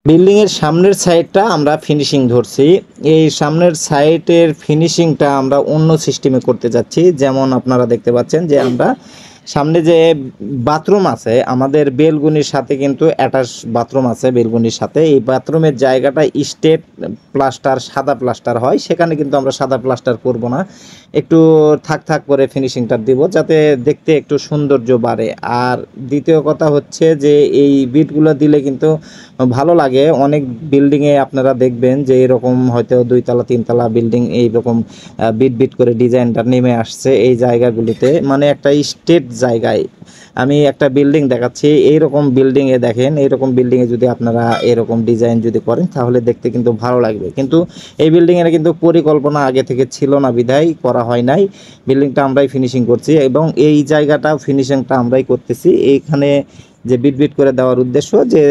Building এর সামনের সাইডটা আমরা ফিনিশিং ধরছি। এই সামনের সাইডের ফিনিশিংটা আমরা অন্য সিস্টেমে করতে যাচ্ছি। যেমন আপনারা দেখতে পাচ্ছেন যে আমরা সামনে যে বাথরুম আছে, আমাদের বেলগুনির সাথে কিন্তু অ্যাটাচ বাথরুম আছে। বেলগুনির সাথে এই বাথরুমের জায়গাটা স্টেট প্লাস্টার, সাদা প্লাস্টার হয়, সেখানে কিন্তু আমরা সাদা প্লাস্টার করব না, একটু থাক থাক করে ফিনিশিংটা দিব যাতে দেখতে একটু সৌন্দর্য বাড়ে। আর দ্বিতীয় কথা হচ্ছে যে এই বিটগুলো দিলে কিন্তু ভালো লাগে। অনেক বিল্ডিংয়ে আপনারা দেখবেন যে এরকম হয়তো 2 তলা 3 তলা বিল্ডিং এইরকম বিট বিট করে ডিজাইনটা নেমে আসছে এই জায়গাগুলিতে, মানে একটা স্টেট জায়গায়। আমি একটা বিল্ডিং দেখাচ্ছি, এইরকম বিল্ডিংয়ে দেখেন, এইরকম বিল্ডিংয়ে যদি আপনারা এরকম ডিজাইন যদি করেন তাহলে দেখতে কিন্তু ভালো লাগবে। কিন্তু এই বিল্ডিংয়ের কিন্তু পরিকল্পনা আগে থেকে ছিল না, বিধায় করা হয় নাই। বিল্ডিংটা আমরাই ফিনিশিং করছি এবং এই জায়গাটা ফিনিশিংটা আমরাই করতেছি। এইখানে যে বিট বিট করে দেওয়ার উদ্দেশ্য যে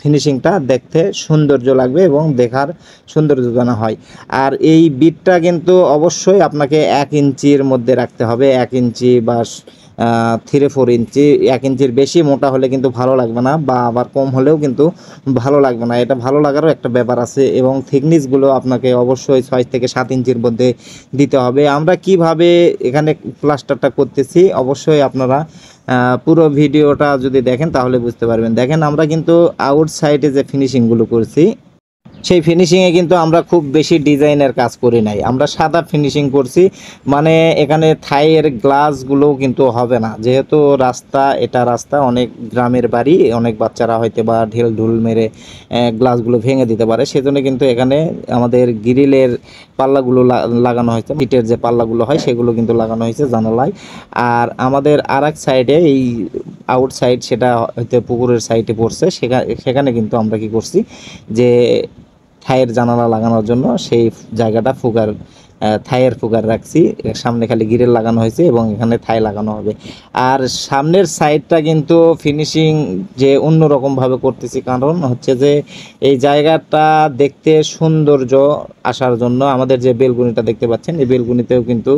ফিনিশিংটা দেখতে সৌন্দর্য লাগবে এবং দেখার সৌন্দর্য যেন হয়। আর এই বিটটা কিন্তু অবশ্যই আপনাকে 1 ইঞ্চির মধ্যে রাখতে হবে। 1 ইঞ্চি বা 3-4 ইঞ্চি। 1 ইঞ্চির বেশি মোটা হলে কিন্তু ভালো লাগবে না, বা আবার কম হলেও কিন্তু ভালো লাগবে না। এটা ভালো লাগারও একটা ব্যাপার আছে। এবং থিকনেসগুলো আপনাকে অবশ্যই 6 থেকে 7 ইঞ্চির মধ্যে দিতে হবে। আমরা কিভাবে এখানে প্লাস্টারটা করতেছি অবশ্যই আপনারা পুরো ভিডিওটা যদি দেখেন তাহলে বুঝতে পারবেন। দেখেন আমরা কিন্তু আউটসাইডে যে ফিনিশিংগুলো করছি সেই ফিনিশিংয়ে কিন্তু আমরা খুব বেশি ডিজাইনের কাজ করি নাই, আমরা সাদা ফিনিশিং করছি। মানে এখানে থাইয়ের গ্লাসগুলোও কিন্তু হবে না, যেহেতু রাস্তা, এটা রাস্তা, অনেক গ্রামের বাড়ি, অনেক বাচ্চারা হয়তো বা ঢেল ঢুল মেরে গ্লাসগুলো ভেঙে দিতে পারে, সেজন্য কিন্তু এখানে আমাদের গ্রিলের পাল্লাগুলো লাগানো হয়েছে। ইটের যে পাল্লাগুলো হয় সেগুলো কিন্তু লাগানো হয়েছে জানালায়। আর আমাদের আরেক সাইডে এই আউটসাইড, সেটা হয়তো পুকুরের সাইডে পড়ছে, সেখানে কিন্তু আমরা কি করছি যে থাইয়ের জানালা লাগানোর জন্য সেই জায়গাটা থাইয়ের ফুগার রাখছি। সামনে খালি গ্রিল লাগানো হয়েছে এবং এখানে থাই লাগানো হবে। আর সামনের সাইডটা কিন্তু ফিনিশিং যে অন্যরকমভাবে করতেছি, কারণ হচ্ছে যে এই জায়গাটা দেখতে সৌন্দর্য আসার জন্য। আমাদের যে বেলগুনিটা দেখতে পাচ্ছেন, এই বেলগুনিতেও কিন্তু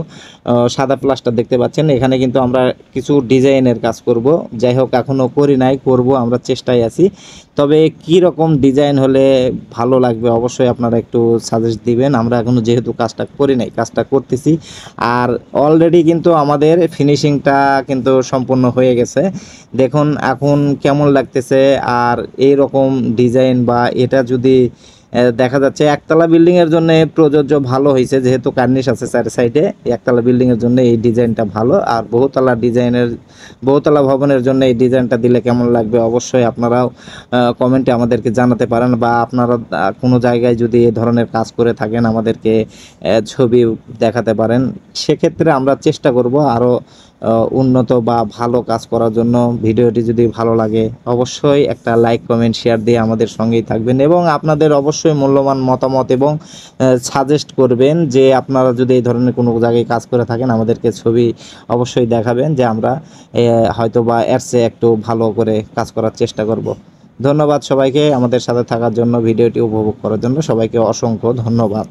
সাদা প্লাস্টার দেখতে পাচ্ছেন। এখানে কিন্তু আমরা কিছু ডিজাইনের কাজ করব। যাই হোক, এখনও করি নাই, করব, আমরা চেষ্টায় আছি। তবে কি রকম ডিজাইন হলে ভালো লাগবে অবশ্যই আপনারা একটু সাজেস্ট দিবেন। আমরা এখনও যেহেতু কাজটা করি নাই, কাজটা করতেছি। আর অলরেডি কিন্তু আমাদের ফিনিশিংটা কিন্তু সম্পূর্ণ হয়ে গেছে। দেখুন এখন কেমন লাগতেছে। আর এই রকম ডিজাইন বা এটা যদি দেখা যাচ্ছে একতলা বিল্ডিংয়ের জন্য প্রযোজ্য, ভালো হয়েছে যেহেতু কার্নিশ আছে 4 সাইডে। একতলা বিল্ডিংয়ের জন্য এই ডিজাইনটা ভালো। আর বহুতলা ভবনের জন্য এই ডিজাইনটা দিলে কেমন লাগবে অবশ্যই আপনারাও কমেন্টে আমাদেরকে জানাতে পারেন, বা আপনারা কোনো জায়গায় যদি এই ধরনের কাজ করে থাকেন আমাদেরকে ছবি দেখাতে পারেন। সেক্ষেত্রে আমরা চেষ্টা করব আরও উন্নত বা ভালো কাজ করার জন্য। ভিডিওটি যদি ভালো লাগে অবশ্যই একটা লাইক, কমেন্ট, শেয়ার দিয়ে আমাদের সঙ্গেই থাকবেন এবং আপনাদের অবশ্যই মূল্যবান মতামত এবং সাজেস্ট করবেন যে আপনারা যদি এই ধরনের কোনো জায়গায় কাজ করে থাকেন আমাদেরকে ছবি অবশ্যই দেখাবেন, যে আমরা হয়তো বা এর চেয়ে একটু ভালো করে কাজ করার চেষ্টা করব। ধন্যবাদ সবাইকে আমাদের সাথে থাকার জন্য, ভিডিওটি উপভোগ করার জন্য। সবাইকে অসংখ্য ধন্যবাদ।